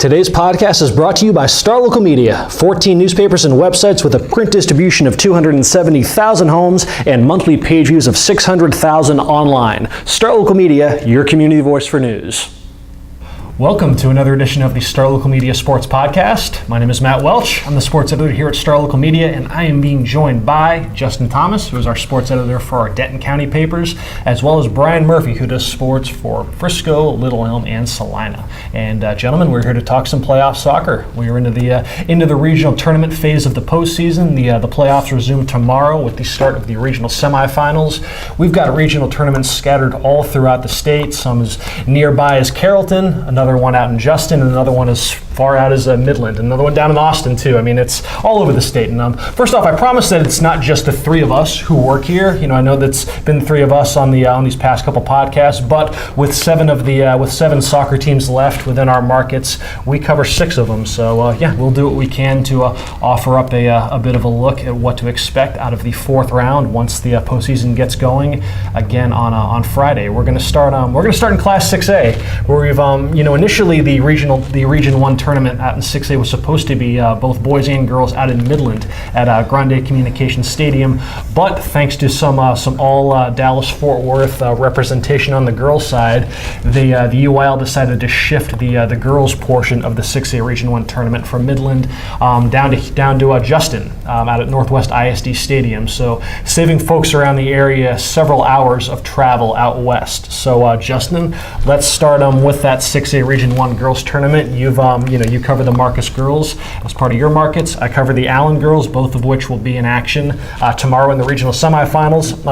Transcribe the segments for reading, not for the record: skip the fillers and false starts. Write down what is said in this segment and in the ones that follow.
Today's podcast is brought to you by Star Local Media, 14 newspapers and websites with a print distribution of 270,000 homes and monthly page views of 600,000 online. Star Local Media, your community voice for news. Welcome to another edition of the Star Local Media Sports Podcast. My name is Matt Welch. I'm the sports editor here at Star Local Media, and I am being joined by Justin Thomas, who is our sports editor for our Denton County papers, as well as Bryan Murphy, who does sports for Frisco, Little Elm, and Salina. And gentlemen, we're here to talk some playoff soccer. We are into the regional tournament phase of the postseason. The playoffs resume tomorrow with the start of the regional semifinals. We've got regional tournaments scattered all throughout the state. Some as nearby as Carrollton, another one out in Justin, and another one as far out as Midland, another one down in Austin too. I mean, it's all over the state. And first off, I promise that it's not just the three of us who work here. You know, I know that's been the three of us on these past couple podcasts, but with seven soccer teams left within our markets, we cover 6 of them. So yeah, we'll do what we can to offer up a bit of a look at what to expect out of the 4th round once the postseason gets going again on Friday. We're going to start in Class 6A, where we've initially the Region 1 tournament out in 6A was supposed to be both boys and girls out in Midland at Grande Communications Stadium, but thanks to some all Dallas-Fort Worth representation on the girls' side, the UIL decided to shift the girls' portion of the 6A Region 1 tournament from Midland down to Justin out at Northwest ISD Stadium, so saving folks around the area several hours of travel out west. So Justin, let's start with that 6A Region 1 girls tournament. You cover the Marcus girls as part of your markets. I cover the Allen girls, both of which will be in action tomorrow in the regional semifinals.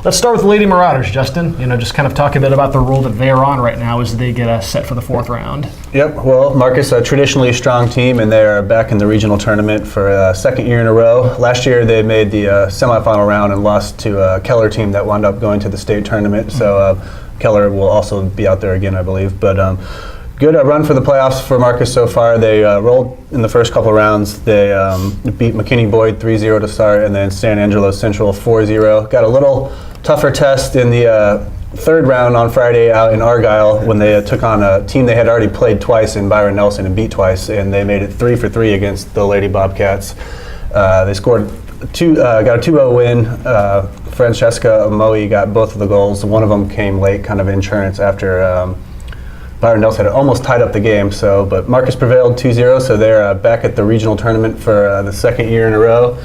Let's start with the Lady Marauders, Justin. Just kind of talk a bit about the role that they are on right now as they get set for the 4th round. Yep. Well, Marcus, a traditionally strong team, and they are back in the regional tournament for a 2nd year in a row. Last year, they made the semifinal round and lost to a Keller team that wound up going to the state tournament. So Keller will also be out there again, I believe. But good run for the playoffs for Marcus so far. They rolled in the first couple rounds. They beat McKinney Boyd 3-0 to start, and then San Angelo Central 4-0. Got a little tougher test in the 3rd round on Friday out in Argyle when they took on a team they had already played twice in Byron Nelson and beat twice, and they made it 3-3 against the Lady Bobcats. They scored got a 2-0 win. Francesca Moe got both of the goals. One of them came late, kind of insurance after Byron Nelson had almost tied up the game. But Marcus prevailed 2-0, so they're back at the regional tournament for the 2nd year in a row,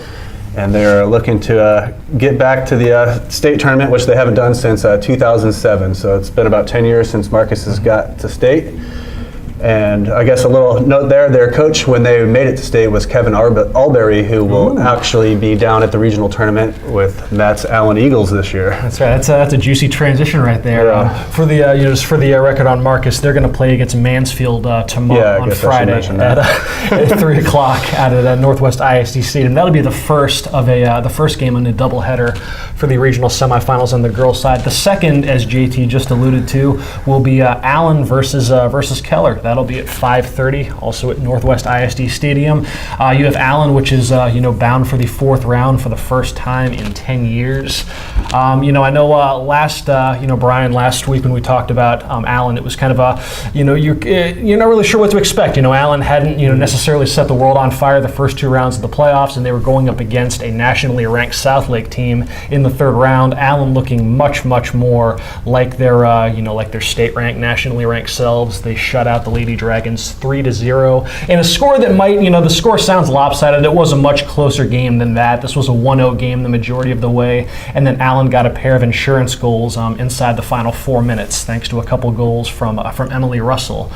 and they're looking to get back to the state tournament, which they haven't done since 2007. So it's been about 10 years since Marcus has got to state. And I guess a little note there, their coach when they made it to state was Kevin Alberry, who will actually be down at the regional tournament with Matt's Allen Eagles this year. That's right. That's a juicy transition right there. Yeah. For the just for the record on Marcus, they're going to play against Mansfield tomorrow on Friday at 3 o'clock out at Northwest ISD Stadium. That'll be the first game in a doubleheader for the regional semifinals on the girls' side. The second, as JT just alluded to, will be Allen versus Keller. That'll be at 5:30, also at Northwest ISD Stadium. You have Allen, which is bound for the 4th round for the first time in 10 years. I know Bryan, last week when we talked about Allen, it was kind of you're not really sure what to expect. Allen hadn't necessarily set the world on fire the first 2 rounds of the playoffs, and they were going up against a nationally ranked Southlake team in the 3rd round. Allen looking much more like their state ranked, nationally ranked selves. They shut out the Lady Dragons 3-0 in a score that might, the score sounds lopsided. It was a much closer game than that. This was a 1-0 game the majority of the way, and then Allen got a pair of insurance goals inside the final 4 minutes, thanks to a couple goals from Emily Russell.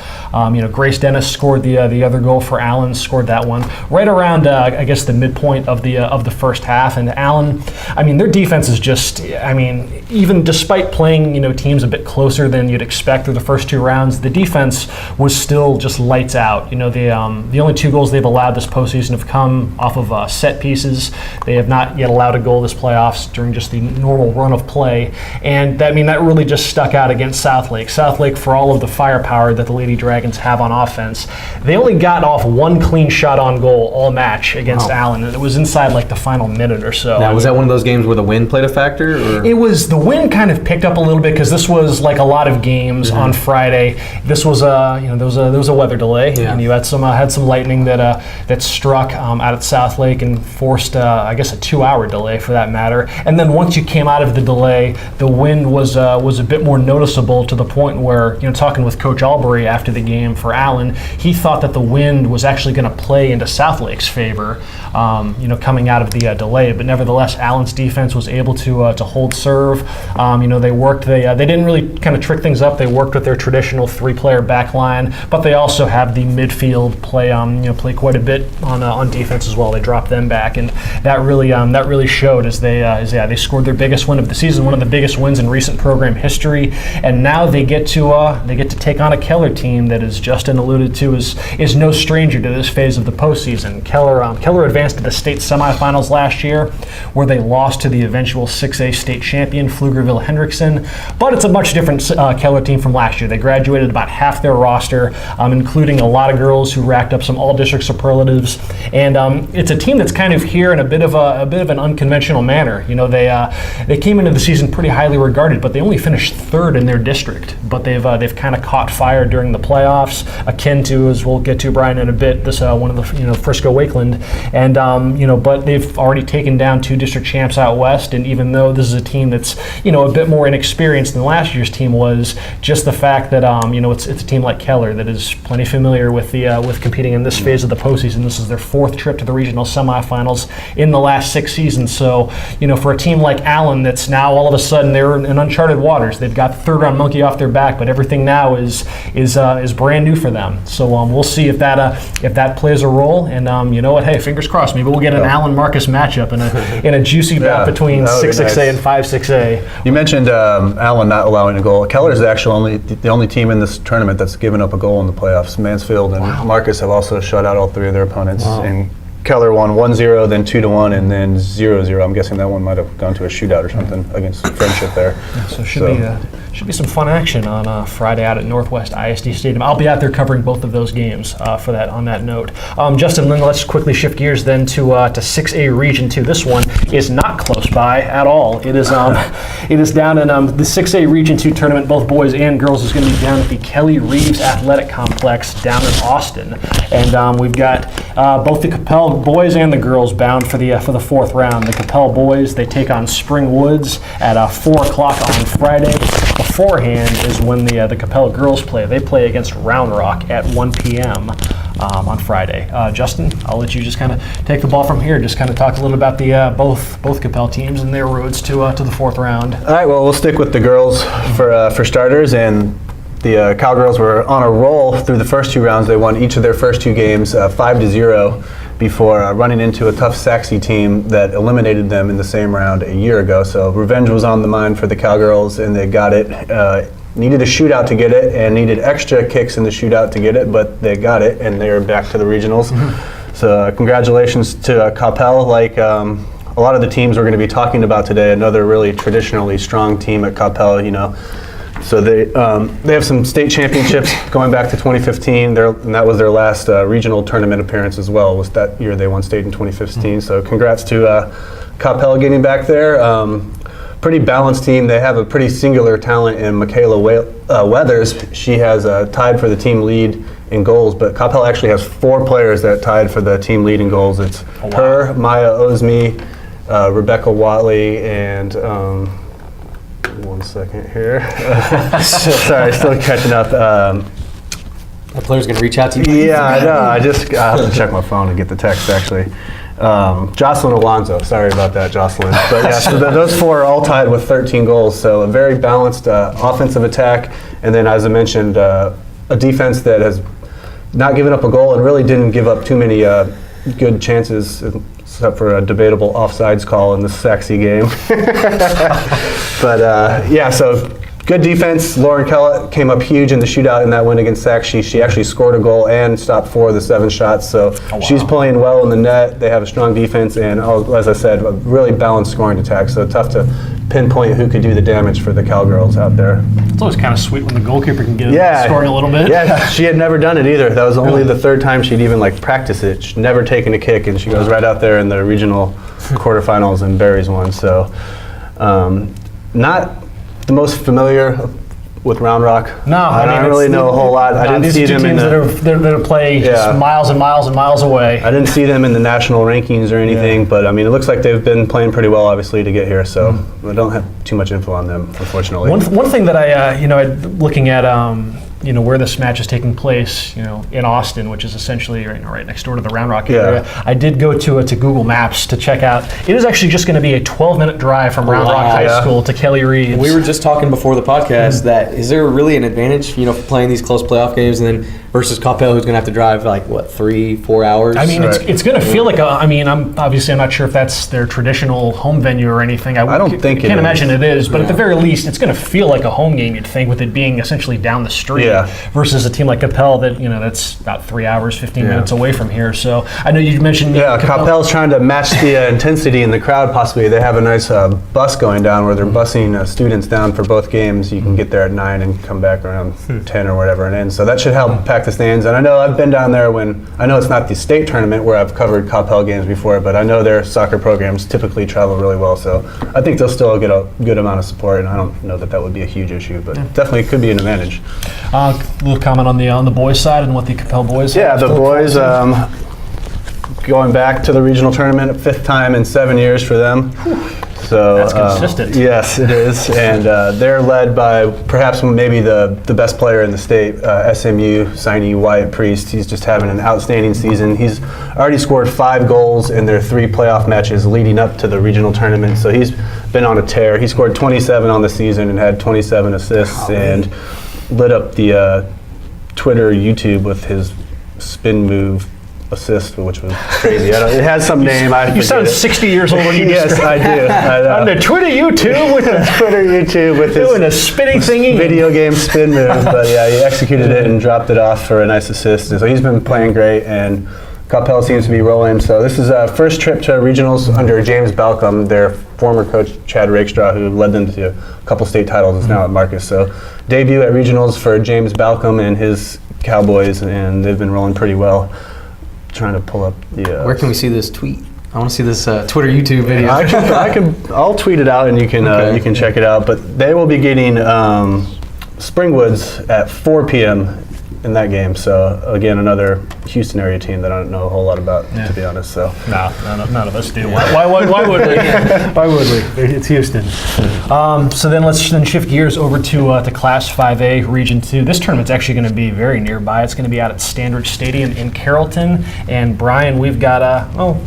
Grace Dennis scored the other goal for Allen, scored that one right around I guess the midpoint of the first half. And Allen, their defense is just, even despite playing teams a bit closer than you'd expect through the first 2 rounds, the defense was still just lights out. The only 2 goals they've allowed this postseason have come off of set pieces. They have not yet allowed a goal this playoffs during just the normal run of play, and that really just stuck out against Southlake. Southlake, for all of the firepower that the Lady Dragons have on offense, they only got off 1 clean shot on goal all match against Allen, and it was inside like the final minute or so. Now, was that one of those games where the wind played a factor? Or? It was, the wind kind of picked up a little bit because this was like a lot of games on Friday. This was there was a weather delay, Yeah. and you had some lightning that struck out at South Lake and forced I guess a 2-hour delay for that matter. And then once you came out of the delay, the wind was a bit more noticeable, to the point where, talking with Coach Albury after the game for Allen, he thought that the wind was actually going to play into South Lake's favor, coming out of the delay. But nevertheless, Allen's defense was able to hold serve. They worked. They didn't really kind of trick things up. They worked with their traditional 3-player back line, but they also have the midfield play quite a bit on defense as well. They dropped them back, and that really showed as they scored their biggest win of the season, one of the biggest wins in recent program history. And now they get to take on a Keller team that, as Justin alluded to, is no stranger to this phase of the postseason. Keller advanced to the state semifinals last year, where they lost to the eventual 6A state champion Pflugerville-Hendrickson. But it's a much different Keller team from last year. They graduated about half their roster, including a lot of girls who racked up some all-district superlatives. And it's a team that's kind of here in a bit of an unconventional manner. They came into the season pretty highly regarded, but they only finished 3rd in their district. But they've kind of caught fire during the playoffs, akin to, as we'll get to, Bryan, in a bit, this one of the Frisco Wakeland. And but they've already taken down 2 district champs out west. And even though this is a team that's a bit more inexperienced than last year's team was, just the fact that it's a team like Keller that is plenty familiar with competing in this phase of the postseason. This is their 4th trip to the regional semifinals in the last 6 seasons. So for a team like Allen, that's now all of a sudden they're in uncharted waters. They've got the 3rd-round monkey off their back, but everything now is brand new for them. So we'll see if that plays a role. And hey, fingers crossed. Maybe we'll get an Allen Marcus matchup in a juicy bout between 6-6A and 5-6A. You mentioned Allen not allowing a goal. Keller is actually the only team in this tournament that's given up a goal in the playoffs. Mansfield and Marcus have also shut out all 3 of their opponents. Wow. And Keller won 1-0, then 2-1, and then 0-0. I'm guessing that one might have gone to a shootout or something against Friendship there. Yeah, so should be some fun action on Friday out at Northwest ISD Stadium. I'll be out there covering both of those games on that note. Justin, Lynn, let's quickly shift gears then to 6A Region 2. This one is not close by at all. It is down in the 6A Region 2 tournament. Both boys and girls is going to be down at the Kelly Reeves Athletic Complex down in Austin. And we've got both the Coppell boys and the girls bound for the 4th round. The Coppell boys, they take on Spring Woods at 4 o'clock on Friday. Beforehand is when the Coppell girls play. They play against Round Rock at 1 p.m. On Friday. Justin, I'll let you just kind of take the ball from here. Just kind of talk a little about the both Coppell teams and their roads to the 4th round. All right, well, we'll stick with the girls for starters, and the Cowgirls were on a roll through the first 2 rounds. They won each of their first 2 games 5-0 before running into a tough Saxe team that eliminated them in the same round a year ago. So revenge was on the mind for the Cowgirls, and they got it. Needed a shootout to get it, and needed extra kicks in the shootout to get it, but they got it, and they are back to the regionals. So congratulations to Coppell. Like a lot of the teams we're going to be talking about today, another really traditionally strong team at Coppell, So they have some state championships going back to 2015, and that was their last regional tournament appearance as well. Was that year they won state in 2015. So congrats to Coppell getting back there. Pretty balanced team. They have a pretty singular talent in Michaela Weathers. She has tied for the team lead in goals, but Coppell actually has 4 players that tied for the team lead in goals. It's her, Maya Osme, Rebecca Watley, and one second here. Sorry, still catching up. That player's going to reach out to you? Yeah, I know. I have to check my phone and get the text, actually. Jocelyn Alonzo. Sorry about that, Jocelyn. But yeah, so those 4 are all tied with 13 goals. So a very balanced offensive attack. And then, as I mentioned, a defense that has not given up a goal and really didn't give up too many good chances, except for a debatable offsides call in the Saxe game. But yeah, so good defense. Lauren Kellett came up huge in the shootout in that win against Saxe. She actually scored a goal and stopped 4 of the 7 shots. So she's playing well in the net. They have a strong defense and, as I said, a really balanced scoring attack. So tough to pinpoint who could do the damage for the Cowgirls out there. It's always kind of sweet when the goalkeeper can get scoring a little bit. Yeah, she had never done it either. That was only the 3rd time she'd even practiced it. She'd never taken a kick, and she goes right out there in the regional quarterfinals and buries one. So not the most familiar with Round Rock? No, I don't really know a whole lot. I didn't see them in that play just miles and miles and miles away. I didn't see them in the national rankings or anything, but I mean, it looks like they've been playing pretty well, obviously, to get here. So I don't have too much info on them, unfortunately. One thing that looking at where this match is taking place, in Austin, which is essentially right next door to the Round Rock area. I did go to Google Maps to check out. It is actually just going to be a 12-minute drive from Round Rock High School to Kelly Reeves. We were just talking before the podcast that is there really an advantage, for playing these close playoff games and then versus Coppell, who's going to have to drive 3-4 hours? I mean, it's going to feel like I'm not sure if that's their traditional home venue or anything. I don't think can't imagine it is, but at the very least, it's going to feel like a home game. You'd think, with it being essentially down the street. Versus a team like Coppell that that's about 3 hours, 15 minutes away from here. So I know you mentioned Coppell's trying to match the intensity in the crowd. Possibly they have a nice bus going down where they're busing students down for both games. You can get there at 9 and come back around 10 or whatever, and so that should help pack the stands. And I know I've been down there when I know it's not the state tournament where I've covered Coppell games before, but I know their soccer programs typically travel really well. So I think they'll still get a good amount of support, and I don't know that would be a huge issue, but definitely could be an advantage. A little comment on the boys' side and what the Coppell boys. Yeah, the boys going back to the regional tournament, a 5th time in 7 years for them. So that's consistent. Yes, it is, and they're led by perhaps maybe the best player in the state, SMU signee Wyatt Priest. He's just having an outstanding season. He's already scored 5 goals in their 3 playoff matches leading up to the regional tournament. So he's been on a tear. He scored 27 on the season and had 27 assists and lit up the Twitter, YouTube with his spin move assist, which was crazy. It has some name. You sound 60 years old when you Yes, I do. On the Twitter, YouTube with his doing a spinning thingy. Video game spin move. But yeah, he executed it and dropped it off for a nice assist. And so he's been playing great, and Coppell seems to be rolling. So this is a first trip to regionals under James Balcom, their former coach Chad Rakestraw, who led them to a couple state titles, is now at Marcus. So debut at regionals for James Balcom and his Cowboys, and they've been rolling pretty well. Trying to pull up the. Where can we see this tweet? I want to see this Twitter, YouTube video. I'll tweet it out and you can check it out. But they will be getting Springwoods at 4 p.m. in that game. So again, another Houston area team that I don't know a whole lot about, to be honest. So none of us do. Why would we? Why would we? It's Houston. So then let's shift gears over to Class 5A Region 2. This tournament's actually going to be very nearby. It's going to be out at Standard Stadium in Carrollton. And Brian, we've got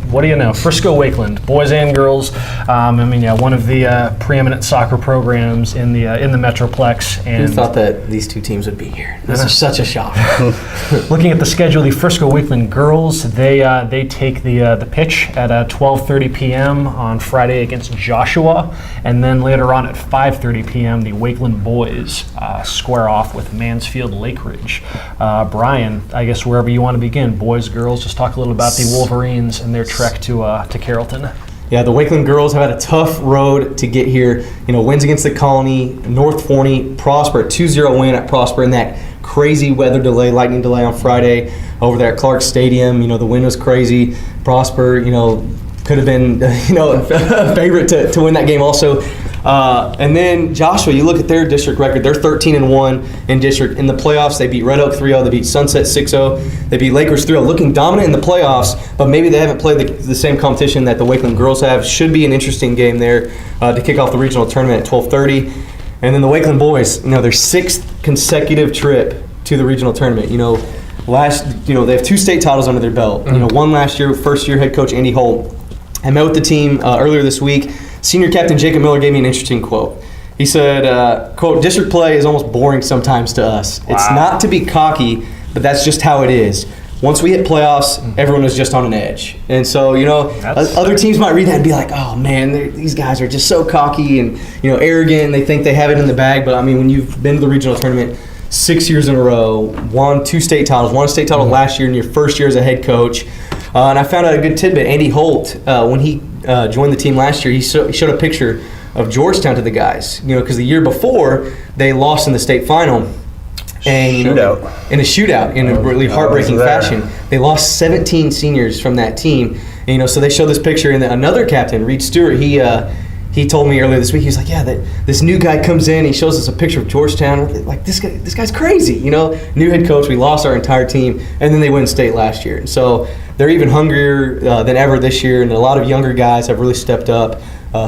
what do you know? Frisco Wakeland, boys and girls. One of the preeminent soccer programs in the Metroplex. And who thought that these two teams would be here? This is such a shock. Looking at the schedule, the Frisco Wakeland girls, they take the pitch at 12:30 p.m. on Friday against Joshua, and then later on at 5:30 p.m. the Wakeland boys square off with Mansfield Lake Ridge. Brian, I guess wherever you want to begin, boys, girls, just talk a little about the Wolverines and their trek to Carrollton. Yeah, the Wakeland girls have had a tough road to get here. Wins against the Colony, North Forney, Prosper, 2-0 win at Prosper in that crazy weather delay, lightning delay on Friday over there at Clark Stadium. The wind was crazy. Prosper, could have been, a favorite to win that game also. And then Joshua, you look at their district record, they're 13-1 in district. In the playoffs, they beat Red Oak 3-0, they beat Sunset 6-0, they beat Lakers 3-0, looking dominant in the playoffs, but maybe they haven't played the same competition that the Wakeland girls have. Should be an interesting game there to kick off the regional tournament at 12:30. And then the Wakeland boys, their 6th consecutive trip to the regional tournament. They have 2 state titles under their belt. One last year, first-year head coach Andy Holt. I met with the team earlier this week. Senior captain Jacob Miller gave me an interesting quote. He said, quote, "District play is almost boring sometimes to us. Wow. It's not to be cocky, but that's just how it is. Once we hit playoffs, everyone is just on an edge." And so, other teams might read that and be like, "Oh man, these guys are just so cocky and arrogant. They think they have it in the bag." But when you've been to the regional tournament 6 years in a row, won 2 state titles, won a state title last year in your first year as a head coach, and I found out a good tidbit. Andy Holt, when he joined the team last year, he showed a picture of Georgetown to the guys. Because the year before they lost in the state final. And in a shootout in a really heartbreaking fashion. They lost 17 seniors from that team. And, so they show this picture, and another captain, Reed Stewart, he he told me earlier this week, he was like, yeah, this new guy comes in, he shows us a picture of Georgetown. Like, this guy's crazy, you know? New head coach, we lost our entire team, and then they win state last year. And so they're even hungrier than ever this year, and a lot of younger guys have really stepped up.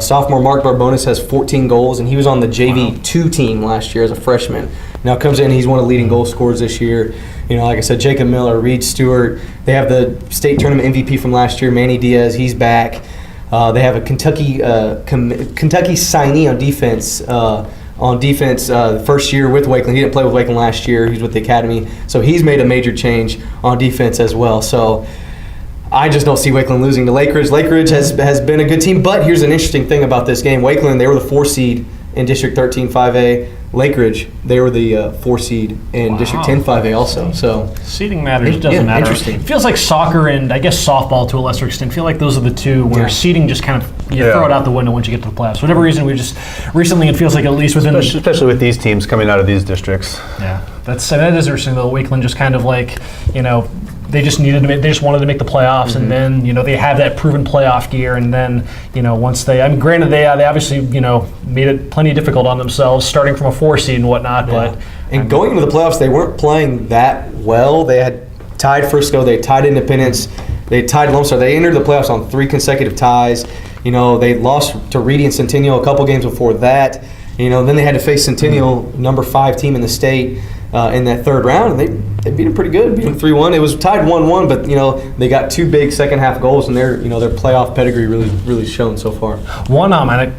Sophomore Mark Barbonis has 14 goals, and he was on the JV 2 team last year as a freshman. Now comes in, he's one of the leading goal scorers this year. You know, like I said, Jacob Miller, Reed Stewart. They have the state tournament MVP from last year, Manny Diaz. He's back. They have a Kentucky signee on defense. The first year with Wakeland. He didn't play with Wakeland last year. He's with the academy, so he's made a major change on defense as well. So I just don't see Wakeland losing to Lake Ridge. Lake Ridge has been a good team, but here's an interesting thing about this game. Wakeland, they were the 4 seed in District 13 5A. Lake Ridge, they were the 4 seed in District 10 5A also. So seeding matters, doesn't matter. Interesting. It feels like soccer and I guess softball to a lesser extent feel like those are the two where seeding just kind of throw it out the window once you get to the playoffs. For whatever reason, we just recently it feels like at least within especially with these teams coming out of these districts. Yeah, that is interesting though. Wakeland just kind of like, you know, they just wanted to make the playoffs, and then, you know, they have that proven playoff gear, and then, you know, once granted they obviously, you know, made it plenty difficult on themselves starting from a 4 seed and whatnot, but going into the playoffs, they weren't playing that well. They had tied Frisco, they tied Independence, they tied Lone Star. They entered the playoffs on 3 consecutive ties. You know, they lost to Reedy and Centennial a couple games before that. You know, then they had to face Centennial, number 5 team in the state, in that 3rd round, and they beat them pretty good, beat them 3-1. It was tied 1-1, but, you know, they got 2 big second half goals, and their playoff pedigree really shown so far.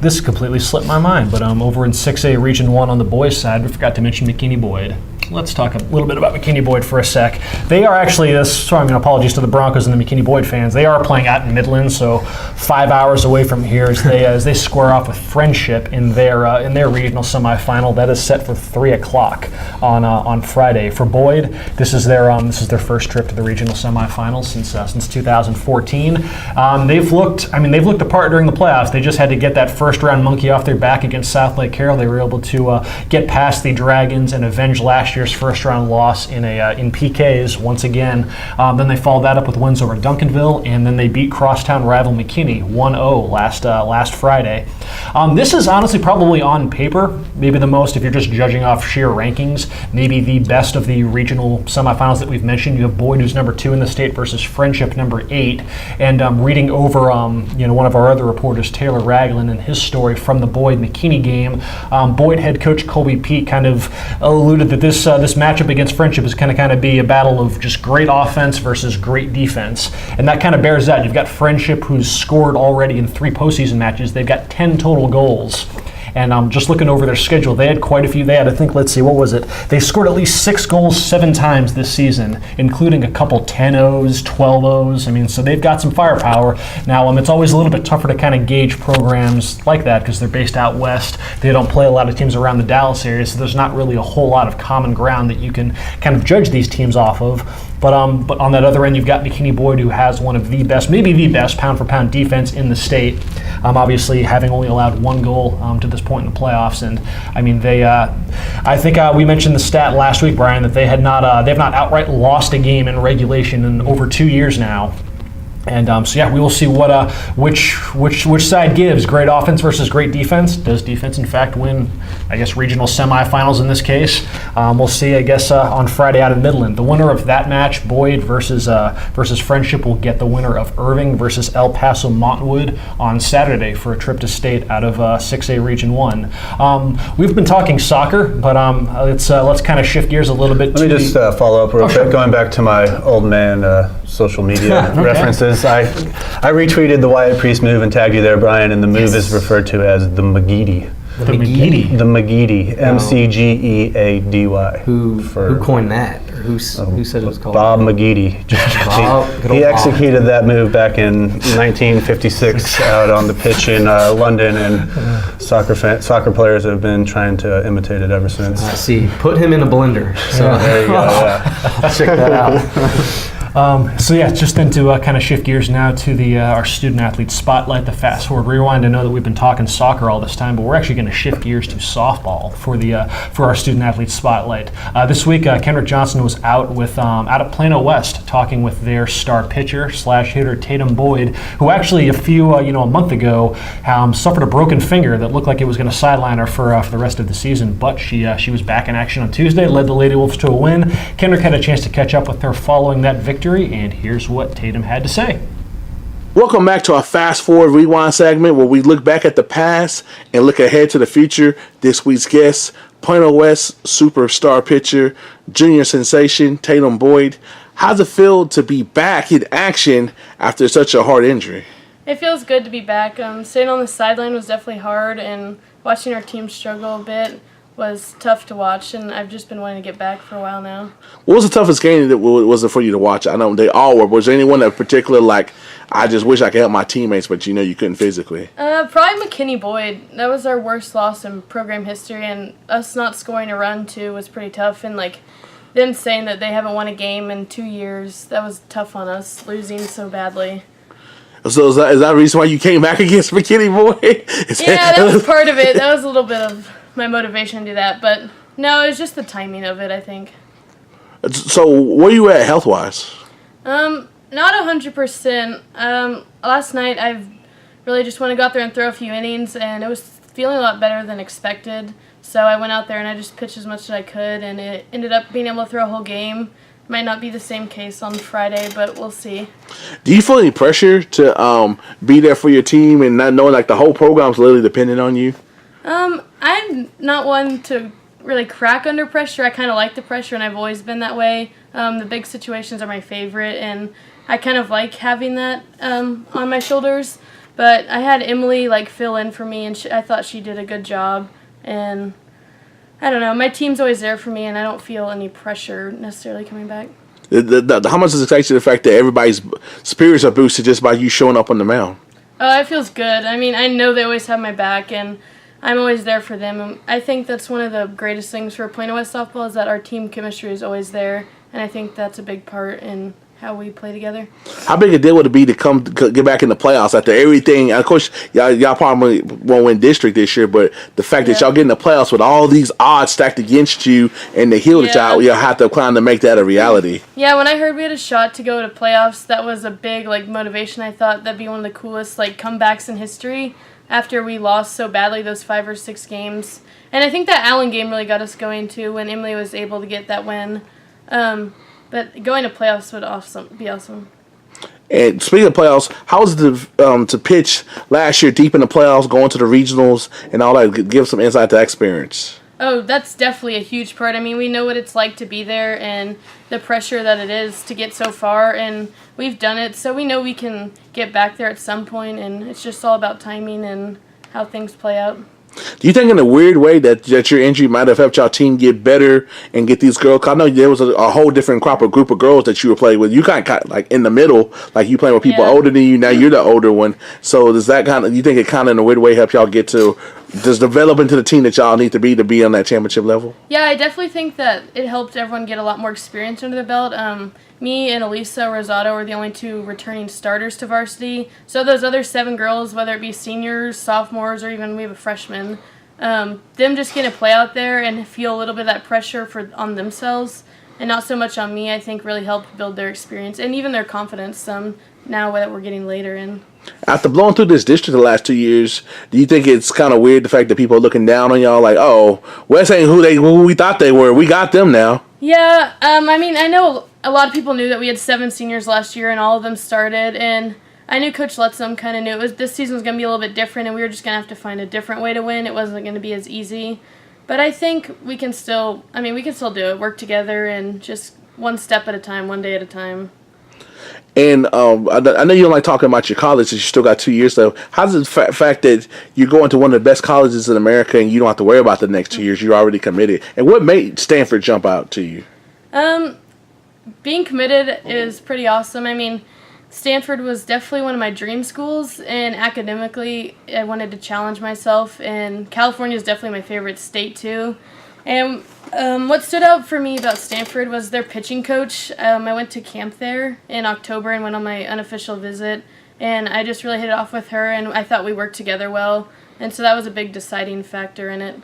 This completely slipped my mind, but over in 6A Region 1 on the boys' side, we forgot to mention McKinney Boyd. Let's talk a little bit about McKinney Boyd for a sec. They are actually, apologies to the Broncos and the McKinney Boyd fans, they are playing out in Midland, so 5 hours away from here as they square off with Friendship in their regional semifinal. That is set for 3 o'clock on Friday. For Boyd, this is their first trip to the regional semifinals since 2014. They've looked the part during the playoffs. They just had to get that first round monkey off their back against South Lake Carroll. They were able to get past the Dragons and avenge last year's first round loss in PKs once again. Then they followed that up with wins over Duncanville, and then they beat crosstown rival McKinney 1-0 last Friday. This is honestly probably on paper maybe the most, if you're just judging off sheer rankings, maybe the best of the regional semifinals that we've mentioned. You have Boyd, who's number 2 in the state, versus Friendship, number 8. And reading over one of our other reporters, Taylor Ragland, and his story from the Boyd-McKinney game, Boyd head coach Colby Peete kind of alluded that this matchup against Friendship is going to kind of be a battle of just great offense versus great defense. And that kind of bears out. You've got Friendship, who's scored already in 3 postseason matches. They've got 10 total goals. And just looking over their schedule, they had quite a few. They had, I think, let's see, what was it? They scored at least 6 goals 7 times this season, including a couple 10-0s, 12-0s. I mean, so they've got some firepower. Now, it's always a little bit tougher to kind of gauge programs like that because they're based out west. They don't play a lot of teams around the Dallas area, so there's not really a whole lot of common ground that you can kind of judge these teams off of. But on that other end, you've got McKinney Boyd, who has one of the best, maybe the best pound-for-pound defense in the state. Obviously, having only allowed 1 goal to this point in the playoffs, and I mean I think we mentioned the stat last week, Brian, that they have not outright lost a game in regulation in over 2 years now. And we will see what which side gives. Great offense versus great defense. Does defense in fact win, I guess, regional semifinals in this case? We'll see, I guess, on Friday out in Midland. The winner of that match, Boyd versus Friendship, will get the winner of Irving versus El Paso Montwood on Saturday for a trip to state out of 6A Region 1. We've been talking soccer, but let's kind of shift gears a little bit. Let me just follow up real quick, going back to my old man social media references. I retweeted the Wyatt Priest move and tagged you there, Brian, and the move is referred to as the McGeady. The McGeady. The McGeady. McGeady. Who coined that? Or who said it was called? Bob McGeady. He executed that move back in 1956 out on the pitch in London, and soccer players have been trying to imitate it ever since. I see. Put him in a blender. So there you go. Yeah. I'll check that out. So yeah, just then to kind of shift gears now to the our student athlete spotlight, the fast forward rewind. I know that we've been talking soccer all this time, but we're actually going to shift gears to softball for our student athlete spotlight. This week, Kendrick Johnson was out at Plano West talking with their star pitcher / hitter Tatum Boyd, who actually a month ago suffered a broken finger that looked like it was going to sideline her for the rest of the season. But she was back in action on Tuesday, led the Lady Wolves to a win. Kendrick had a chance to catch up with her following that victory, and here's what Tatum had to say. Welcome back to our Fast Forward Rewind segment where we look back at the past and look ahead to the future. This week's guest, Plano West superstar pitcher, junior sensation, Tatum Boyd. How's it feel to be back in action after such a hard injury? It feels good to be back. Staying on the sideline was definitely hard, and watching our team struggle a bit was tough to watch, and I've just been wanting to get back for a while now. What was the toughest game that was it for you to watch? I know they all were. Was there anyone in particular, like, I just wish I could help my teammates, but you couldn't physically? Probably McKinney Boyd. That was our worst loss in program history, and us not scoring a run, too, was pretty tough. And, them saying that they haven't won a game in 2 years, that was tough on us, losing so badly. So is that the reason why you came back against McKinney Boyd? Yeah, that was part of it. That was a little bit of my motivation to do that. But, no, it was just the timing of it, I think. So where you at health-wise? Not 100%. Last night I really just wanted to go out there and throw a few innings, and it was feeling a lot better than expected. So I went out there and I just pitched as much as I could, and it ended up being able to throw a whole game. Might not be the same case on Friday, but we'll see. Do you feel any pressure to be there for your team and not knowing the whole program's literally dependent on you? I'm not one to really crack under pressure. I kind of like the pressure, and I've always been that way. The big situations are my favorite, and I kind of like having that on my shoulders. But I had Emily fill in for me, and I thought she did a good job. And I don't know, my team's always there for me, and I don't feel any pressure necessarily coming back. How much does it take to the fact that everybody's spirits are boosted just by you showing up on the mound? It feels good. I mean, I know they always have my back, and I'm always there for them. And I think that's one of the greatest things for Plano West softball is that our team chemistry is always there, and I think that's a big part in how we play together. How big a deal would it be to get back in the playoffs after everything? Of course, y'all probably won't win district this year, but the fact that y'all get in the playoffs with all these odds stacked against you and the hill that y'all have to climb to make that a reality. Yeah, when I heard we had a shot to go to playoffs, that was a big motivation. I thought that'd be one of the coolest comebacks in history after we lost so badly those 5 or 6 games. And I think that Allen game really got us going too when Emily was able to get that win. But going to playoffs would be awesome. And speaking of playoffs, how was it to pitch last year deep in the playoffs, going to the regionals and all that? Give some insight to that experience. Oh, that's definitely a huge part. I mean, we know what it's like to be there and the pressure that it is to get so far, and we've done it, so we know we can get back there at some point, and it's just all about timing and how things play out. Do you think in a weird way that your injury might have helped your team get better and get these girls? 'Cause I know there was a whole different group of girls that you were playing with. You kind of in the middle, you playing with people older than you. Now you're the older one. So does that you think it kind of in a weird way help y'all get to just develop into the team that y'all need to be on that championship level? Yeah, I definitely think that it helped everyone get a lot more experience under the belt. Me and Elisa Rosado were the only 2 returning starters to varsity. So those other 7 girls, whether it be seniors, sophomores, or even we have a freshman, them just getting to play out there and feel a little bit of that pressure on themselves and not so much on me, I think really helped build their experience and even their confidence now that we're getting later in. After blowing through this district the last 2 years, do you think it's kind of weird the fact that people are looking down on y'all oh, West ain't who we thought they were. We got them now. Yeah, I mean, I know a lot of people knew that we had 7 seniors last year and all of them started, and I knew Coach Lutzum kind of knew this season was going to be a little bit different, and we were just going to have to find a different way to win. It wasn't going to be as easy. But I think we can still do it, work together, and just one step at a time, one day at a time. And I know you don't like talking about your college, you still got 2 years left. How's the fact that you're going to one of the best colleges in America and you don't have to worry about the next 2 years, you're already committed? And what made Stanford jump out to you? Being committed is pretty awesome. I mean, Stanford was definitely one of my dream schools, and academically I wanted to challenge myself, and California is definitely my favorite state too. And What stood out for me about Stanford was their pitching coach. I went to camp there in October and went on my unofficial visit, and I just really hit it off with her, and I thought we worked together well, and so that was a big deciding factor in it.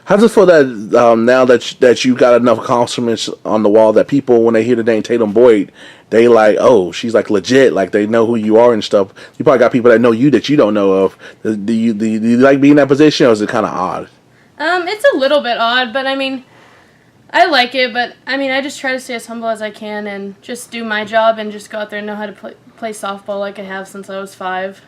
How does it feel that now that you got enough accomplishments on the wall that people, when they hear the name Tatum Boyd, they like, oh, she's like legit, like they know who you are and stuff. You probably got people that know you that you don't know of. Do you like being in that position, or is it kind of odd? It's a little bit odd, but I mean, I like it, but I mean, I just try to stay as humble as I can and just do my job and just go out there and know how to play softball like I have since I was 5.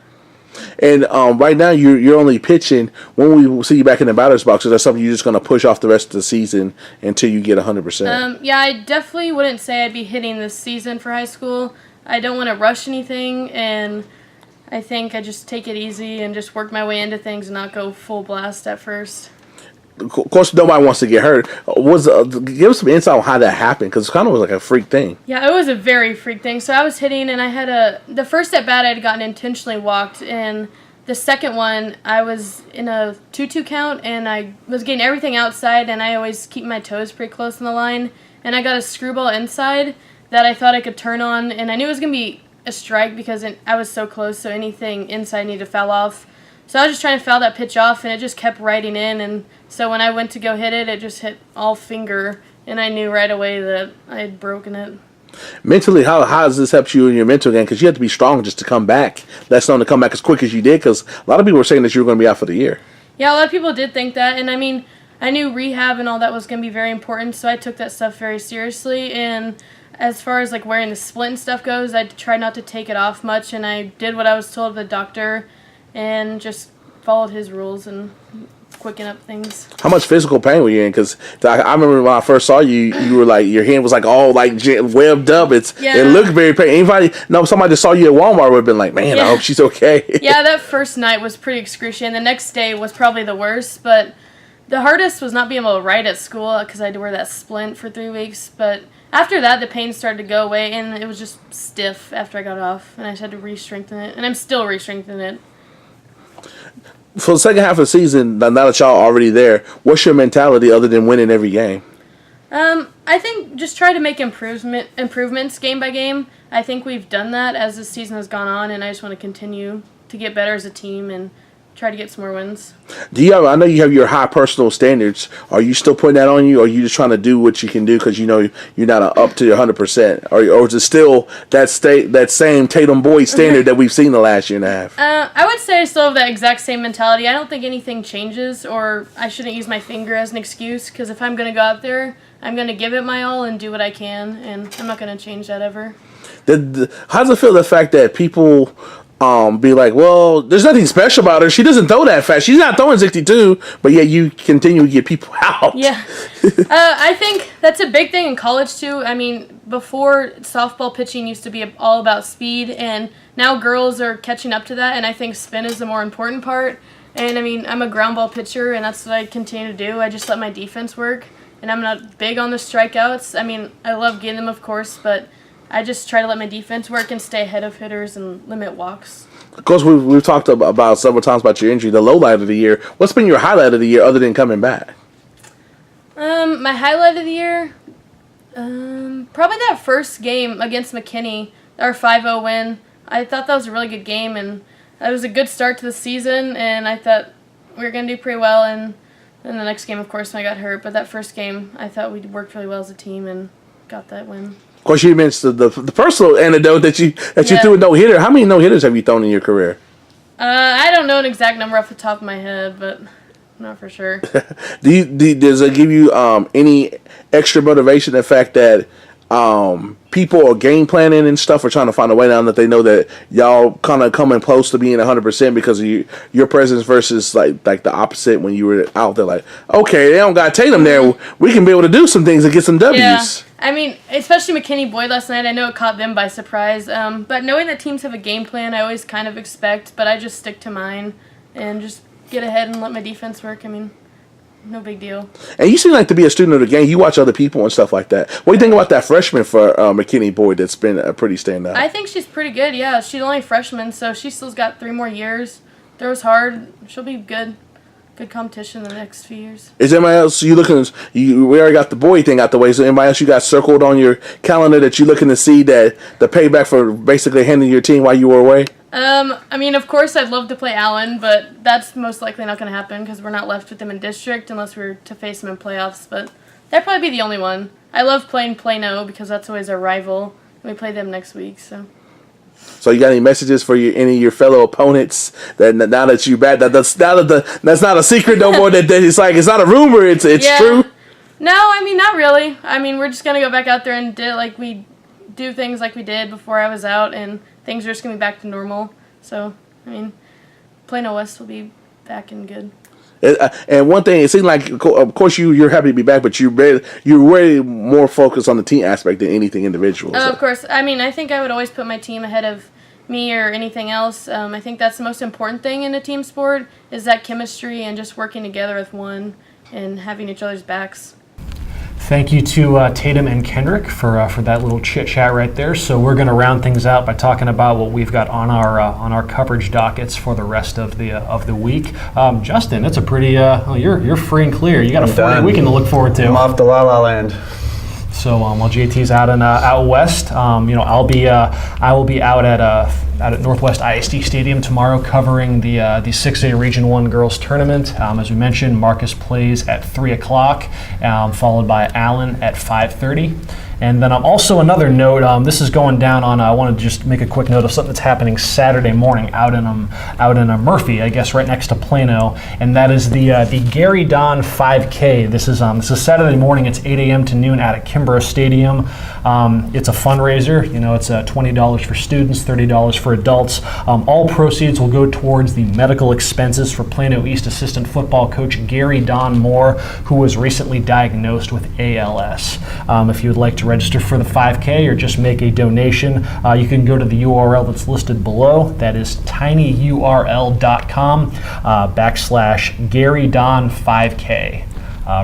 And right now you're only pitching. When we see you back in the batter's box, is that something you're just going to push off the rest of the season until you get 100%? Yeah, I definitely wouldn't say I'd be hitting this season for high school. I don't want to rush anything, and I think I just take it easy and just work my way into things and not go full blast at first. Of course, nobody wants to get hurt. Give us some insight on how that happened, because it kind of was like a freak thing. Yeah, it was a very freak thing. So I was hitting, and I had the first at bat I had gotten intentionally walked, and the second one I was in a 2-2 count, and I was getting everything outside, and I always keep my toes pretty close in the line, and I got a screwball inside that I thought I could turn on, and I knew it was gonna be a strike because I was so close, so anything inside needed to foul off. So I was just trying to foul that pitch off, and it just kept riding in, and so when I went to go hit it, it just hit all finger, and I knew right away that I had broken it. Mentally, how has this helped you in your mental game? Because you had to be strong just to come back. Less known to come back as quick as you did, because a lot of people were saying that you were going to be out for the year. Yeah, a lot of people did think that, and I mean, I knew rehab and all that was going to be very important, so I took that stuff very seriously, and as far as like wearing the splint and stuff goes, I tried not to take it off much, and I did what I was told by the doctor, and just followed his rules and quicken up things. How much physical pain were you in? Because I remember when I first saw you, you were like, your hand was like all like webbed up. It looked very painful. Somebody that saw you at Walmart would have been like, man, I hope she's okay. Yeah, that first night was pretty excruciating. The next day was probably the worst, but the hardest was not being able to write at school because I had to wear that splint for 3 weeks. But after that, the pain started to go away, and it was just stiff after I got off, and I just had to re-strengthen it, and I'm still re-strengthening it. For the second half of the season, now that y'all are already there, what's your mentality other than winning every game? I think just try to make improvements game by game. I think we've done that as the season has gone on, and I just want to continue to get better as a team and try to get some more wins. I know you have your high personal standards. Are you still putting that on you, or are you just trying to do what you can do because you know you're not up to your 100%? Or is it still that same Tatum Boyd standard that we've seen the last year and a half? I would say I still have that exact same mentality. I don't think anything changes, or I shouldn't use my finger as an excuse, because if I'm going to go out there, I'm going to give it my all and do what I can, and I'm not going to change that ever. How does it feel, the fact that people be like, well, there's nothing special about her. She doesn't throw that fast. She's not throwing 62, but yet you continue to get people out. Yeah. I think that's a big thing in college, too. I mean, before, softball pitching used to be all about speed, and now girls are catching up to that, and I think spin is the more important part. And, I mean, I'm a ground ball pitcher, and that's what I continue to do. I just let my defense work, and I'm not big on the strikeouts. I mean, I love getting them, of course, but I just try to let my defense work and stay ahead of hitters and limit walks. Of course, we've talked about several times about your injury, the low light of the year. What's been your highlight of the year other than coming back? My highlight of the year, probably that first game against McKinney, our 5-0 win. I thought that was a really good game, and it was a good start to the season, and I thought we were going to do pretty well. And then the next game, of course, I got hurt, but that first game, I thought we worked really well as a team and got that win. Of course, you mentioned the personal anecdote that you threw a no-hitter. How many no-hitters have you thrown in your career? I don't know an exact number off the top of my head, but not for sure. Does it give you any extra motivation, the fact that people are game planning and stuff, or trying to find a way now that they know that y'all kind of coming close to being 100% because of your presence versus like the opposite when you were out there, like, okay, they don't got Tatum there, we can be able to do some things and get some W's. Yeah. I mean, especially McKinney Boyd last night, I know it caught them by surprise, but knowing that teams have a game plan, I always kind of expect, but I just stick to mine and just get ahead and let my defense work. I mean, no big deal. And you seem like to be a student of the game. You watch other people and stuff like that. What do you think about that freshman for McKinney Boyd that's been a pretty standout? I think she's pretty good, yeah. She's only a freshman, so she still's got 3 more years. Throws hard. She'll be good. good competition in the next few years. Is anybody else you looking? We already got the Boyd thing out the way. So anybody else you got circled on your calendar that you looking to see that the payback for basically handling your team while you were away? I mean, of course, I'd love to play Allen, but that's most likely not going to happen because we're not left with them in district unless we were to face them in playoffs. But that'd probably be the only one. I love playing Plano because that's always our rival. We play them next week, so. So you got any messages for any of your fellow opponents that now that you back that's not a secret no more that it's like it's not a rumor, it's true? No, I mean not really. I mean we're just gonna go back out there and do things like we did before I was out, and things are just gonna be back to normal. So I mean, Plano West will be back and good. And one thing, it seems like, of course, you're happy to be back, but you're way more focused on the team aspect than anything individual. Of course. I mean, I think I would always put my team ahead of me or anything else. I think that's the most important thing in a team sport is that chemistry and just working together with one and having each other's backs. Thank you to Tatum and Kendrick for that little chit chat right there. So we're going to round things out by talking about what we've got on our coverage dockets for the rest of the week. Justin, it's a pretty you're free and clear. You got a 4-day weekend to look forward to. I'm off to La La Land. So while JT's out west, I will be out at Northwest ISD Stadium tomorrow covering the 6A Region 1 girls tournament. As we mentioned, Marcus plays at 3 o'clock, followed by Allen at 5:30. And then also another note, this is going down on, I want to just make a quick note of something that's happening Saturday morning out in Murphy, I guess right next to Plano, and that is the Gary Don 5K. This is Saturday morning. It's 8 a.m. to noon out at Kimbrough Stadium. It's a fundraiser. It's $20 for students, $30 for adults. All proceeds will go towards the medical expenses for Plano East assistant football coach Gary Don Moore, who was recently diagnosed with ALS. If you would like to register for the 5K or just make a donation, you can go to the URL that's listed below. That is tinyurl.com/Gary Don 5K.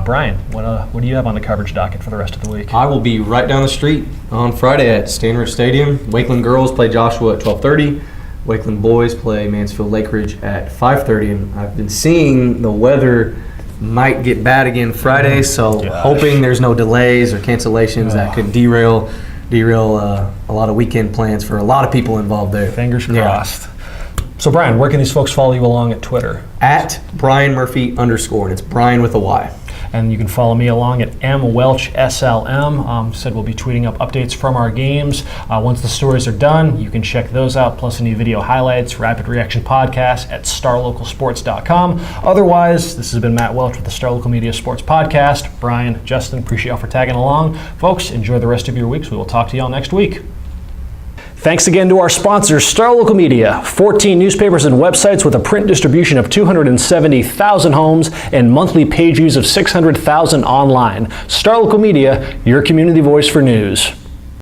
Brian, what do you have on the coverage docket for the rest of the week? I will be right down the street on Friday at Stanridge Stadium. Wakeland girls play Joshua at 12:30. Wakeland boys play Mansfield Lake Ridge at 5:30. And I've been seeing the weather might get bad again Friday, so hoping there's no delays or cancellations that could derail a lot of weekend plans for a lot of people involved there. Fingers crossed. So Brian, where can these folks follow you along at Twitter? At Bryan Murphy _, and it's Brian with a Y. And you can follow me along at MWelchSLM. Said we'll be tweeting up updates from our games. Once the stories are done, you can check those out, plus any video highlights, rapid reaction podcast at starlocalsports.com. Otherwise, this has been Matt Welch with the Star Local Media Sports Podcast. Brian, Justin, appreciate y'all for tagging along. Folks, enjoy the rest of your weeks. We will talk to y'all next week. Thanks again to our sponsors, Star Local Media, 14 newspapers and websites with a print distribution of 270,000 homes and monthly page views of 600,000 online. Star Local Media, your community voice for news.